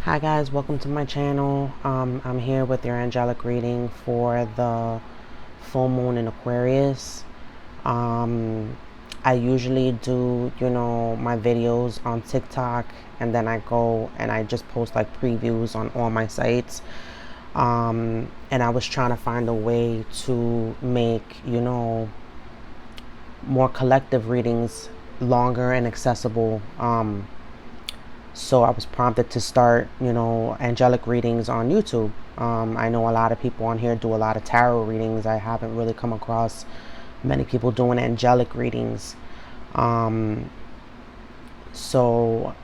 Hi guys, welcome to my channel. I'm here with your angelic reading for the full moon in Aquarius. I usually do, my videos on TikTok, and then I go and I just post like previews on all my sites. And I was trying to find a way to make, more collective readings longer and accessible. So I was prompted to start, angelic readings on YouTube. I know a lot of people on here do a lot of tarot readings. I haven't really come across many people doing angelic readings. So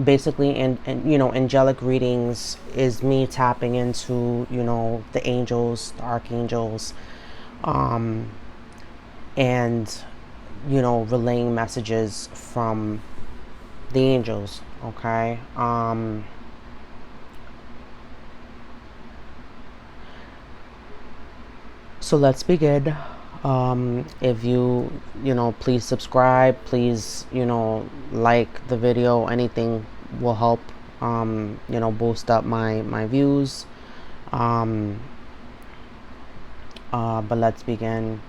basically, angelic readings is me tapping into, the angels, the archangels, and, relaying messages from the angels. Okay. So let's begin. If please subscribe, please, like the video. Anything will help, boost up my views. But let's begin.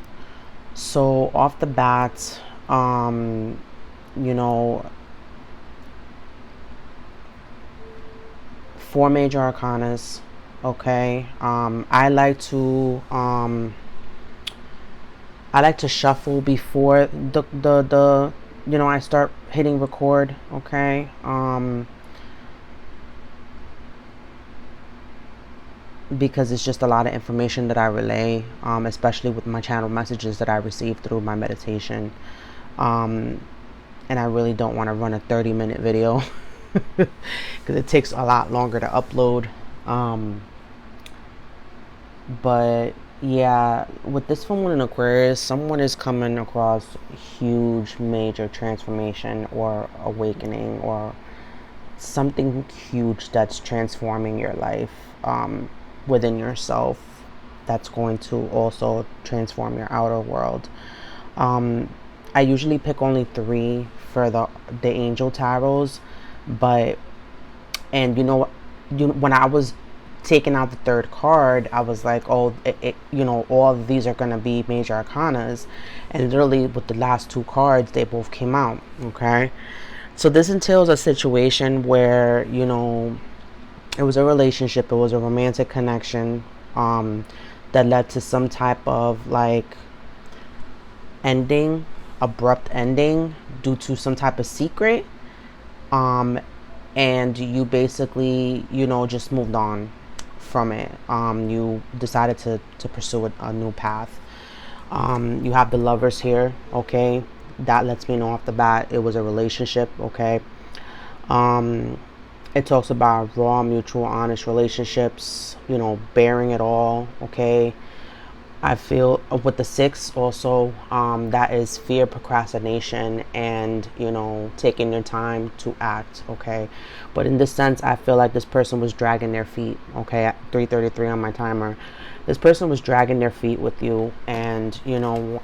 So off the bat, you know, four major arcanas. Okay. I like to shuffle before the I start hitting record. Okay. Because it's just a lot of information that I relay, especially with my channel messages that I receive through my meditation. And I really don't want to run a 30-minute video because it takes a lot longer to upload. But yeah, with this full moon in Aquarius, someone is coming across huge major transformation or awakening, or something huge that's transforming your life within yourself, that's going to also transform your outer world. I usually pick only 3 for the angel tarots, but when I was taking out the 3rd card, I was like, oh, all of these are going to be major arcanas, and literally with the last 2 cards, they both came out. Okay, so this entails a situation where, it was a relationship, it was a romantic connection, that led to some type of like ending, abrupt ending, due to some type of secret, and you basically, just moved on from it. You decided to pursue a new path. You have the Lovers here. Okay, that lets me know off the bat it was a relationship. Okay. It talks about raw, mutual, honest relationships, bearing it all. Okay. I feel with the 6 also, that is fear, procrastination, and, taking your time to act. Okay. But in this sense, I feel like this person was dragging their feet. Okay. At 3:33 on my timer, this person was dragging their feet with you. And,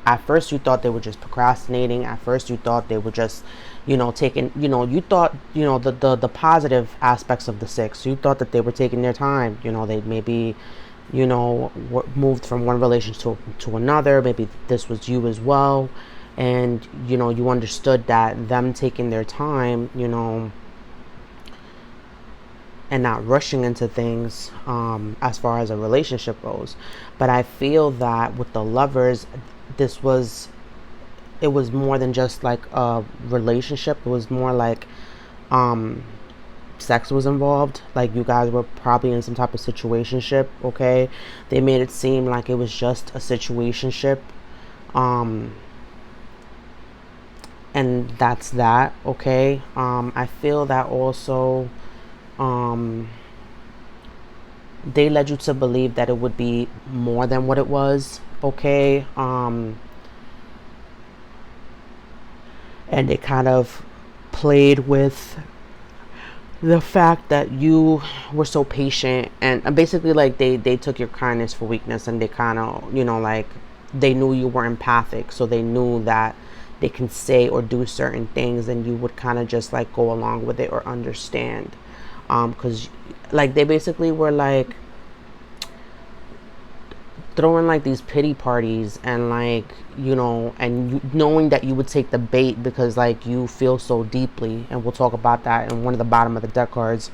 at first you thought they were just procrastinating. At first you thought they were just, taking, you thought, the positive aspects of the 6. You thought that they were taking their time. They maybe, moved from one relationship to another. Maybe this was you as well. And, you understood that them taking their time, and not rushing into things, as far as a relationship goes. But I feel that with the Lovers, it was more than just like a relationship. It was more like, sex was involved. Like, you guys were probably in some type of situationship. Okay, they made it seem like it was just a situationship, and that's that. Okay. I feel that also, they led you to believe that it would be more than what it was. Okay. And it kind of played with the fact that you were so patient, and basically like they took your kindness for weakness, and they kind of, like, they knew you were empathic, so they knew that they can say or do certain things, and you would kind of just like go along with it or understand. because like they basically were like throwing like these pity parties, and like, you know, and knowing that you would take the bait because like you feel so deeply, and we'll talk about that in one of the bottom of the deck cards,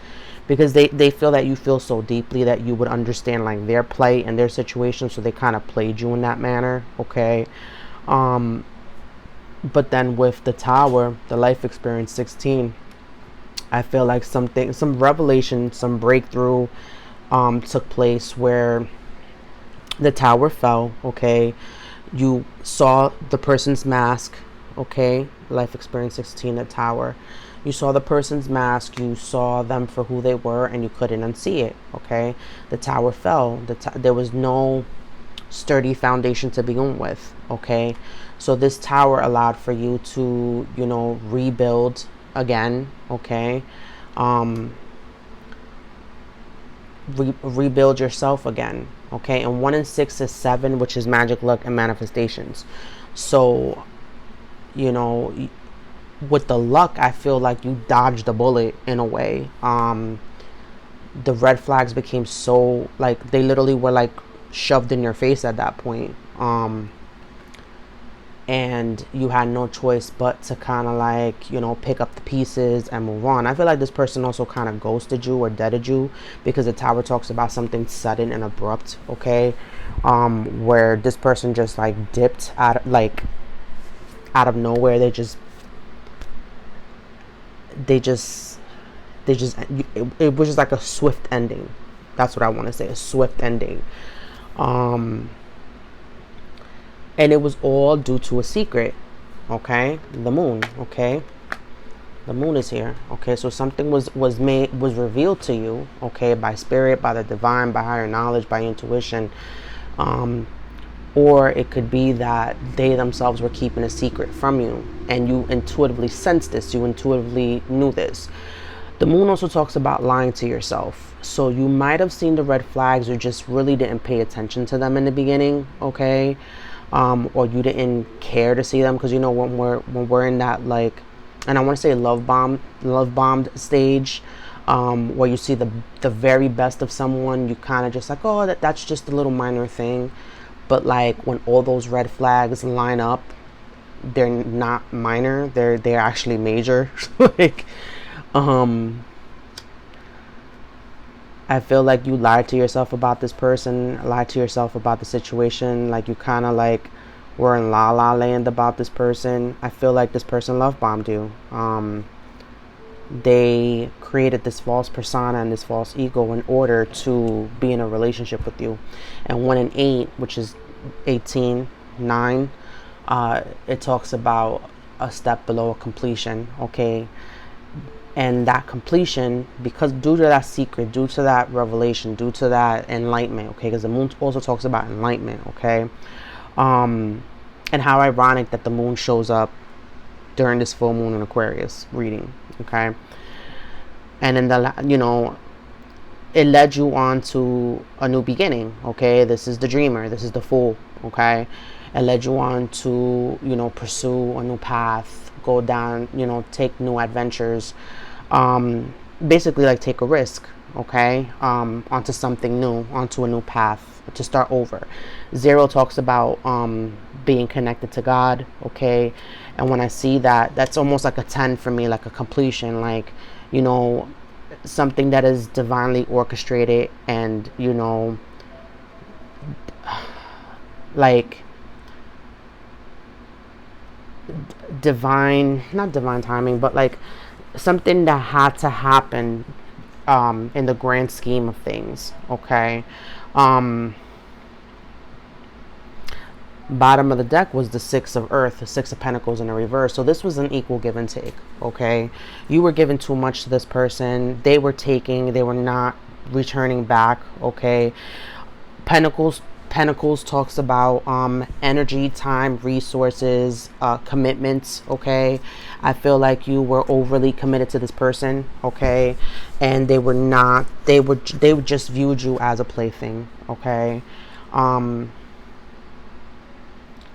because they feel that you feel so deeply that you would understand like their plight and their situation, so they kind of played you in that manner. Okay. But then with the Tower, the life experience 16, I feel like some revelation, some breakthrough took place where the Tower fell. Okay. You saw the person's mask. Okay. Life experience 16, the Tower. You saw the person's mask. You saw them for who they were, and you couldn't unsee it. Okay. The Tower fell. There was no sturdy foundation to begin with. Okay. So this Tower allowed for you to, you know, rebuild again. Okay. Rebuild yourself again. Okay. And 1 and 6 is 7, which is magic, luck, and manifestations. So, you know, with the luck, I feel like you dodged a bullet in a way. The red flags became so, like, they literally were like shoved in your face at that point. And you had no choice but to kind of like, you know, pick up the pieces and move on. I feel like this person also kind of ghosted you or deaded you, because the Tower talks about something sudden and abrupt. Okay. Where this person just like dipped out of nowhere. It was just like a swift ending. That's what I want to say, a swift ending. And it was all due to a secret. Okay. The moon. Okay. The moon is here. Okay. So something was revealed to you. Okay. By spirit, by the divine, by higher knowledge, by intuition. Or it could be that they themselves were keeping a secret from you, and you intuitively sensed this. You intuitively knew this. The moon also talks about lying to yourself. So you might have seen the red flags, or just really didn't pay attention to them in the beginning. Okay. Or you didn't care to see them, because, you know, when we're in that, like, and I want to say love bombed stage, where you see the very best of someone, you kind of just like, oh, that's just a little minor thing. But like when all those red flags line up, they're not minor, they're actually major. Like, I feel like you lied to yourself about this person, lied to yourself about the situation. Like you kind of like were in la la land about this person. I feel like this person love bombed you. They created this false persona and this false ego in order to be in a relationship with you. And 1 and 8, which is 18, 9, it talks about a step below completion. Okay. And that completion, because due to that secret, due to that revelation, due to that enlightenment, okay, because the moon also talks about enlightenment, okay, and how ironic that the moon shows up during this full moon in Aquarius reading, okay, and in the, you know, it led you on to a new beginning, okay. This is the dreamer, this is the fool, okay. It led you on to, you know, pursue a new path, go down, you know, take new adventures, basically like take a risk, okay, onto something new, onto a new path, to start over. 0 talks about being connected to God, okay, and when I see that, that's almost like a 10 for me, like a completion, like, you know, something that is divinely orchestrated, and, you know, like not divine timing, but like something that had to happen in the grand scheme of things, okay. Bottom of the deck was the 6 of Earth, the 6 of Pentacles in the reverse. So this was an equal give and take, okay. You were giving too much to this person, they were taking, they were not returning back, okay. Pentacles talks about energy, time, resources, commitments, okay. I feel like you were overly committed to this person, okay, and they were not, they just viewed you as a plaything, okay.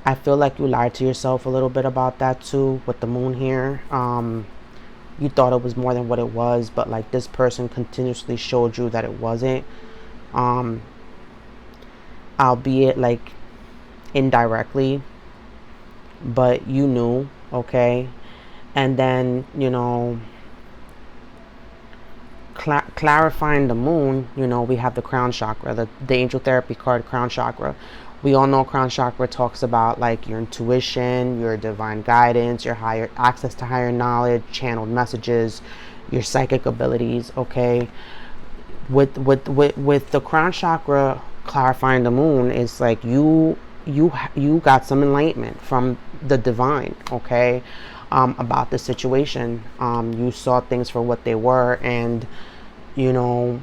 I feel like you lied to yourself a little bit about that too, with the moon here. you thought it was more than what it was, but like this person continuously showed you that it wasn't, albeit like indirectly, but you knew, okay? And then, you know, clarifying the moon, you know, we have the crown chakra, the angel therapy card, crown chakra. We all know crown chakra talks about like your intuition, your divine guidance, your higher access to higher knowledge, channeled messages, your psychic abilities, okay? With the crown chakra clarifying the moon, is like you got some enlightenment from the divine, okay? About the situation. You saw things for what they were, and you know,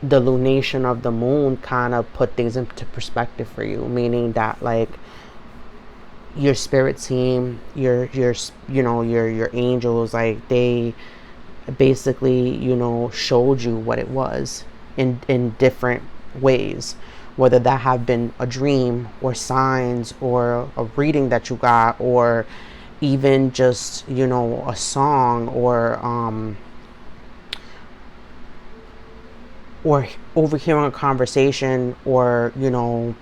the lunation of the moon kind of put things into perspective for you, meaning that like your spirit team, your you know, your angels, like they basically, you know, showed you what it was in different ways, whether that have been a dream or signs or a reading that you got, or even just, you know, a song, or overhearing a conversation, or, you know,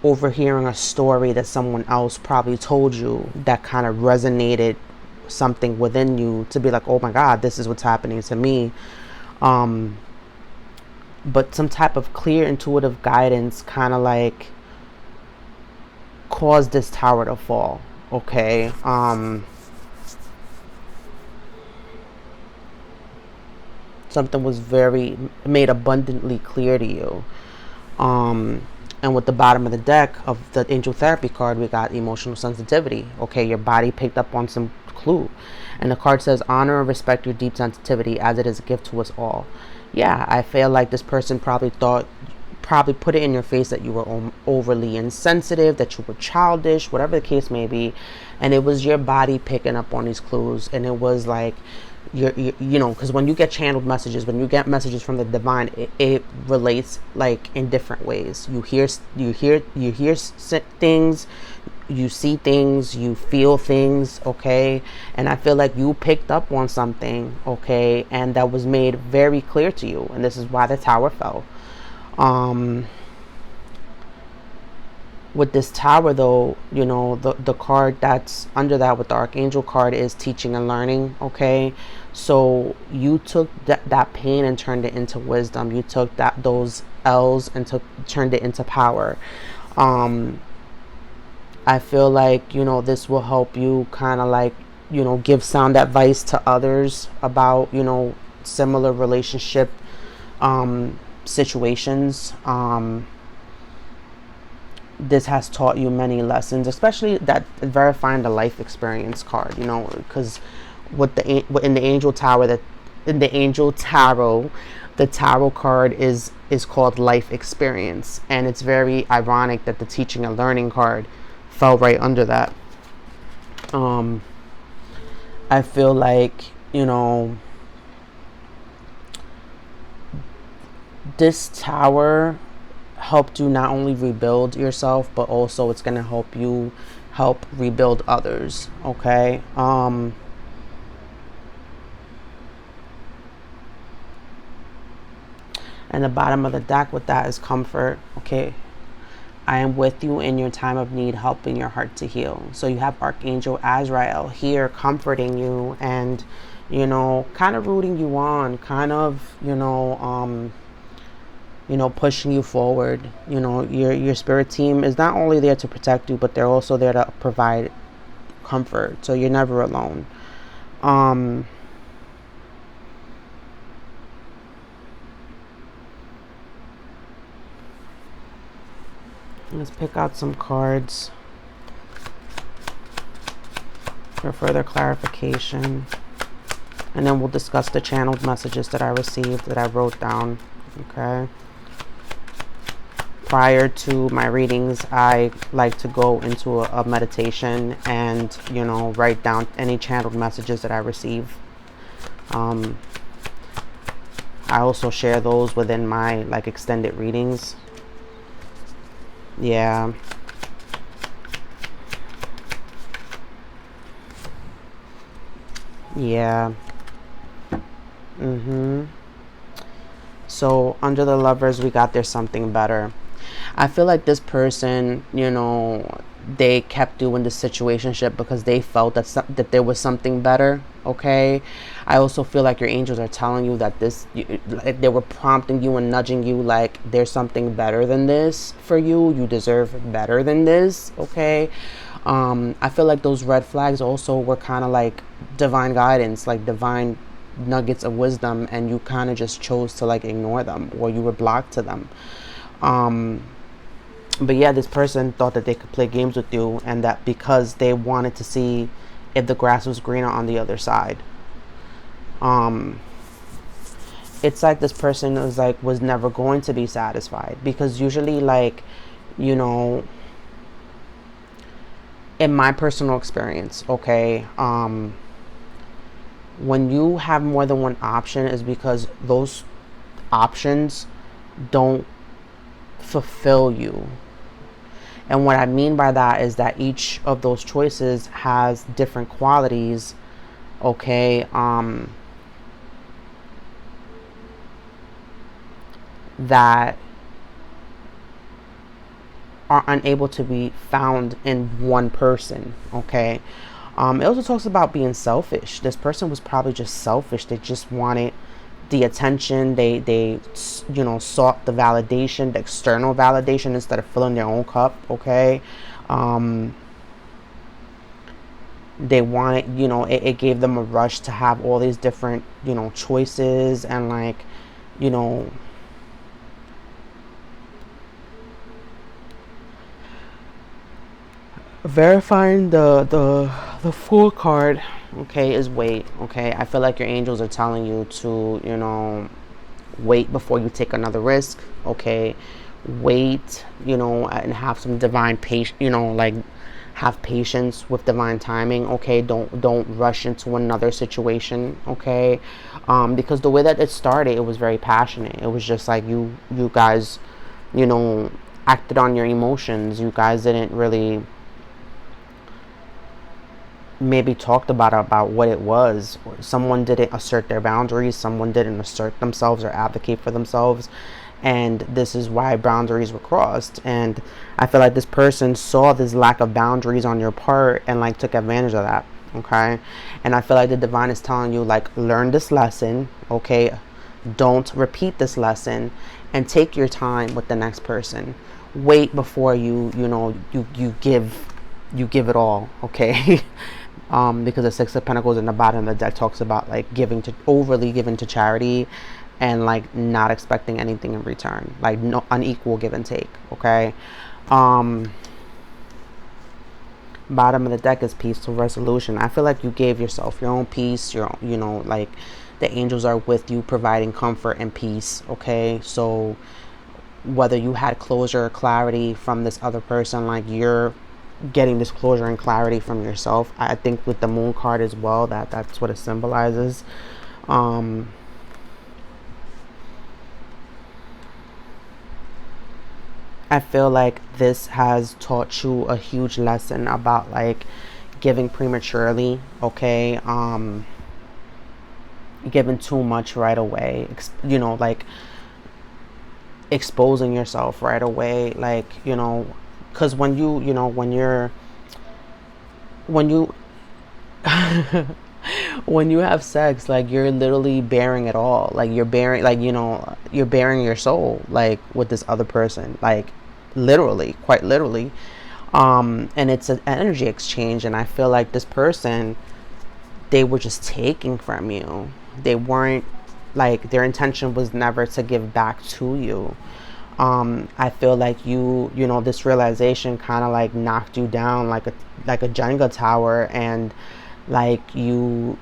overhearing a story that someone else probably told you that kind of resonated something within you to be like, oh my God, this is what's happening to me. But some type of clear intuitive guidance kind of like caused this tower to fall, okay? Something was made abundantly clear to you. And with the bottom of the deck of the angel therapy card, we got emotional sensitivity. Okay, your body picked up on some clue. And the card says, honor and respect your deep sensitivity as it is a gift to us all. Yeah, I feel like this person probably put it in your face that you were overly insensitive, that you were childish, whatever the case may be. And it was your body picking up on these clues. And it was like, you know, because when you get channeled messages, when you get messages from the divine, it relates like in different ways. You hear things, you see things, you feel things, okay? And I feel like you picked up on something, okay, and that was made very clear to you, and this is why the tower fell. With this tower though, you know, the card that's under that with the archangel card is teaching and learning, okay? So you took that pain and turned it into wisdom. You took those L's and turned it into power. I feel like, you know, this will help you kind of like, you know, give sound advice to others about, you know, similar relationship situations. This has taught you many lessons, especially that verifying the life experience card, you know, because in the angel tower, in the angel tarot, the tarot card is called life experience, and it's very ironic that the teaching and learning card fell right under that. I feel like, you know, this tower helped you not only rebuild yourself, but also it's going to help you help rebuild others, okay? And the bottom of the deck with that is comfort, okay? I am with you in your time of need, helping your heart to heal. So you have Archangel Azrael here comforting you and, you know, kind of rooting you on, kind of, you know, pushing you forward. You know, your spirit team is not only there to protect you, but they're also there to provide comfort. So you're never alone. Let's pick out some cards for further clarification. And then we'll discuss the channeled messages that I received, that I wrote down. Okay. Prior to my readings, I like to go into a meditation and, you know, write down any channeled messages that I receive. I also share those within my like extended readings. Yeah. Yeah. Mm-hmm. So under the Lovers, we got There's Something Better. I feel like this person, they kept doing this situationship because they felt that there was something better. Okay. I also feel like your angels are telling you that like they were prompting you and nudging you, like there's something better than this for you. You deserve better than this. Okay. I feel like those red flags also were kind of like divine guidance, like divine nuggets of wisdom, and you kind of just chose to like ignore them, or you were blocked to them. Um, but yeah, this person thought that they could play games with you, and that because they wanted to see if the grass was greener on the other side. Um, it's like this person was never going to be satisfied, because usually, like, you know, in my personal experience, okay, when you have more than one option, is because those options don't fulfill you. And what I mean by that is that each of those choices has different qualities, okay, that are unable to be found in one person, okay. It also talks about being selfish. This person was probably just selfish. They just wanted the attention. They sought the validation, the external validation, instead of filling their own cup, okay. They wanted, it gave them a rush to have all these different, choices, and like, you know, verifying the full card, okay, is wait. Okay, I feel like your angels are telling you to, wait before you take another risk. Okay, wait, and have some divine patience, like have patience with divine timing. Okay, don't rush into another situation. Okay, because the way that it started, it was very passionate. It was just like you guys, acted on your emotions. You guys didn't really maybe talked about what it was. Someone didn't assert their boundaries, someone didn't assert themselves or advocate for themselves, and this is why boundaries were crossed. And I feel like this person saw this lack of boundaries on your part and like took advantage of that. Okay, and I feel like the divine is telling you, like, learn this lesson. Okay, don't repeat this lesson, and take your time with the next person. Wait before you give it all. Okay. Because the Six of Pentacles in the bottom of the deck talks about like overly giving to charity, and like not expecting anything in return, like no unequal give and take. Okay. Bottom of the deck is peaceful resolution. I feel like you gave yourself your own peace. Like the angels are with you, providing comfort and peace. Okay, so whether you had closure or clarity from this other person, like you're getting this closure and clarity from yourself. I think with the moon card as well, that's what it symbolizes. I feel like this has taught you a huge lesson about like giving prematurely. Okay, giving too much right away, like exposing yourself right away, like, because when you when you have sex, like you're literally bearing it all. Like you're bearing, like, you're bearing your soul, like with this other person, like literally, quite literally. And it's an energy exchange, and I feel like this person, they were just taking from you. They weren't, like, their intention was never to give back to you. I feel like this realization kind of like knocked you down like a Jenga tower, and like you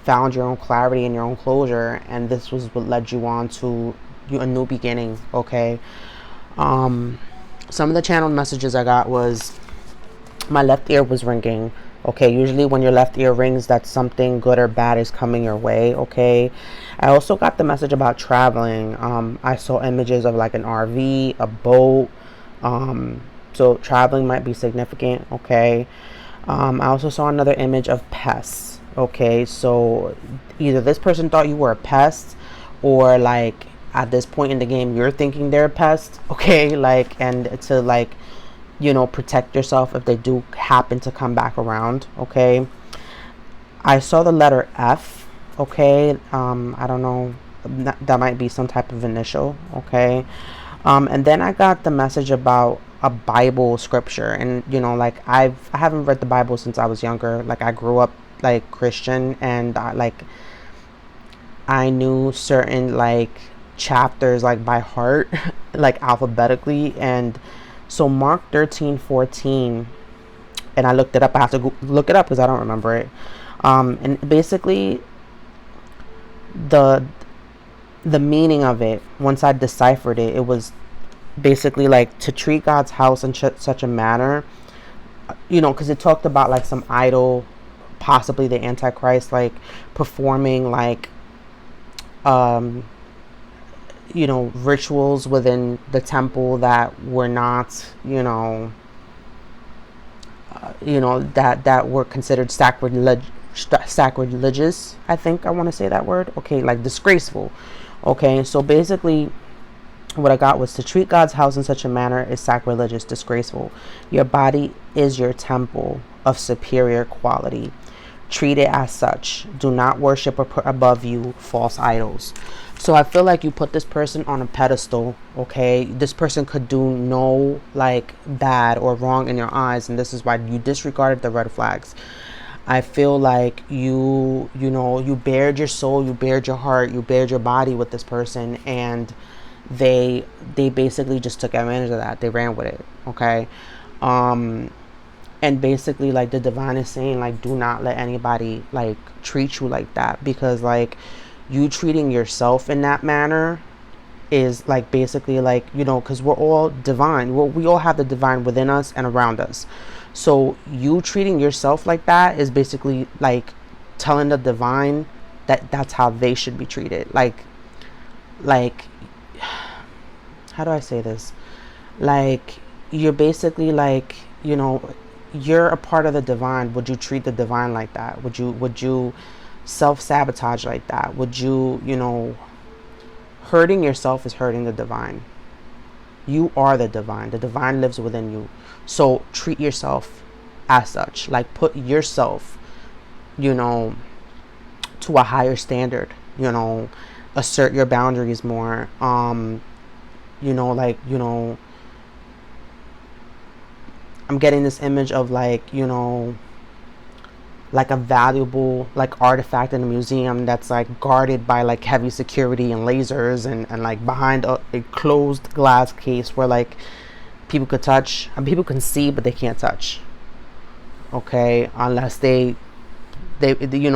found your own clarity and your own closure, and this was what led you on to a new beginning. Okay. Some of the channeled messages I got was, my left ear was ringing. Okay, usually when your left ear rings, that's something good or bad is coming your way. Okay, I also got the message about traveling. I saw images of like an RV, a boat. So traveling might be significant. Okay. I also saw another image of pests. Okay, so either this person thought you were a pest, or like at this point in the game you're thinking they're a pest. Okay, like, and to like, protect yourself if they do happen to come back around. Okay, I saw the letter F. Okay, I don't know, that might be some type of initial. Okay, and then I got the message about a Bible scripture, and like I haven't read the Bible since I was younger. Like, I grew up like Christian, and I knew certain like chapters like by heart, like alphabetically. And so Mark 13:14, and I looked it up. I have to look it up because I don't remember it. And basically the the meaning of it, once I deciphered it, it was basically like to treat God's house in such a manner, because it talked about like some idol, possibly the Antichrist, like performing like rituals within the temple that were not, that were considered sacrilegious. I think I want to say that word. Okay, like disgraceful. Okay, so basically what I got was to treat God's house in such a manner is sacrilegious, disgraceful. Your body is your temple of superior quality. Treat it as such. Do not worship or put above you false idols. So I feel like you put this person on a pedestal. Okay, this person could do no like bad or wrong in your eyes, and this is why you disregarded the red flags. I feel like you bared your soul, you bared your heart, you bared your body with this person, and they basically just took advantage of that. They ran with it. Okay, and basically like the divine is saying like, do not let anybody like treat you like that, because like you treating yourself in that manner is like basically like, because we're all divine. We all have the divine within us and around us. So you treating yourself like that is basically like telling the divine that that's how they should be treated. Like how do I say this? Like, you're basically like, you're a part of the divine. Would you treat the divine like that? Would you self-sabotage like that? Would you, hurting yourself is hurting the divine. You are the divine. The divine lives within you. So treat yourself as such. Like, put yourself, to a higher standard. Assert your boundaries more. Like, I'm getting this image of like, like a valuable like artifact in a museum that's like guarded by like heavy security and lasers, and like behind a closed glass case where like people could touch and people can see but they can't touch. Okay, unless they they they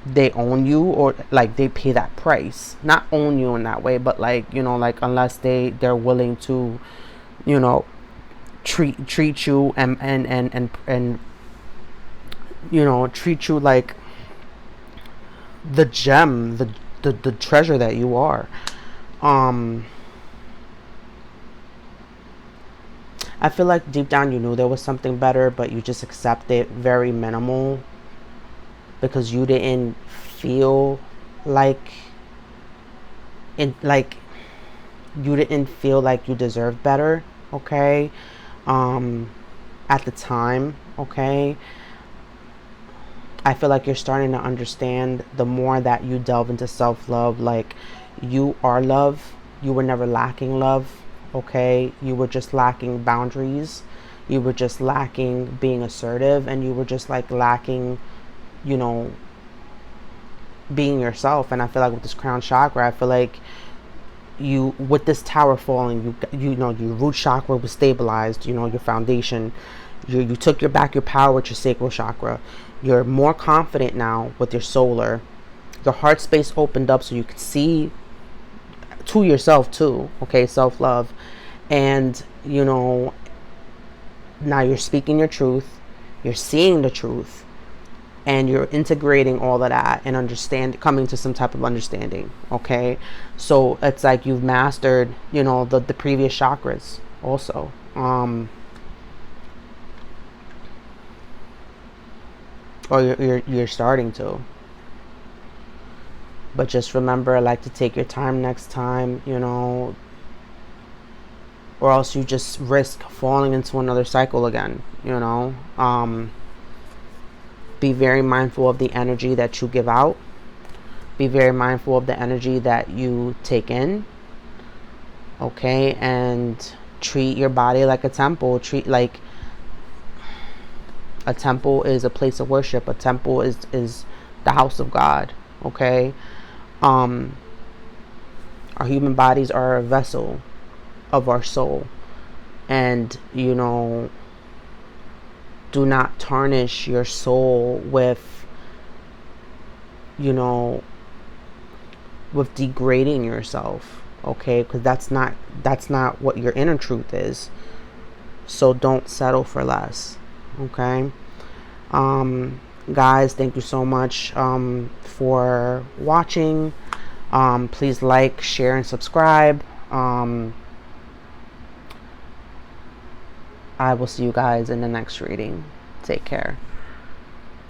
they own you, or like they pay that price. Not own you in that way, but like, like unless they're willing to, you know treat you and treat you like the gem, the treasure that you are. I feel like deep down you knew there was something better, but you just accept it very minimal, because you didn't feel like like you didn't feel like you deserved better. Okay, at the time. Okay, I feel like you're starting to understand the more that you delve into self-love. Like, you are love. You were never lacking love. Okay, you were just lacking boundaries. You were just lacking being assertive, and you were just like lacking, you know being yourself. And I feel like with this crown chakra, I feel like you, with this tower falling, your root chakra was stabilized, your foundation. You took your power with your sacral chakra. You're more confident now with your solar. Your heart space opened up so you could see to yourself too. Okay, self-love. And now you're speaking your truth, you're seeing the truth, and you're integrating all of that and coming to some type of understanding. Okay, so it's like you've mastered the previous chakras also. or you're starting to. But just remember, like, to take your time next time, you know, or else you just risk falling into another cycle again, you know. Be very mindful of the energy that you give out. Be very mindful of the energy that you take in. Okay, and treat your body like a temple. Treat like a temple is a place of worship. A temple is the house of God. Okay. Our human bodies are a vessel of our soul, and you know, do not tarnish your soul with, you know, with degrading yourself. Okay, because that's not what your inner truth is. So don't settle for less. Okay. Guys, thank you so much for watching. Please like, share, and subscribe. I will see you guys in the next reading. Take care.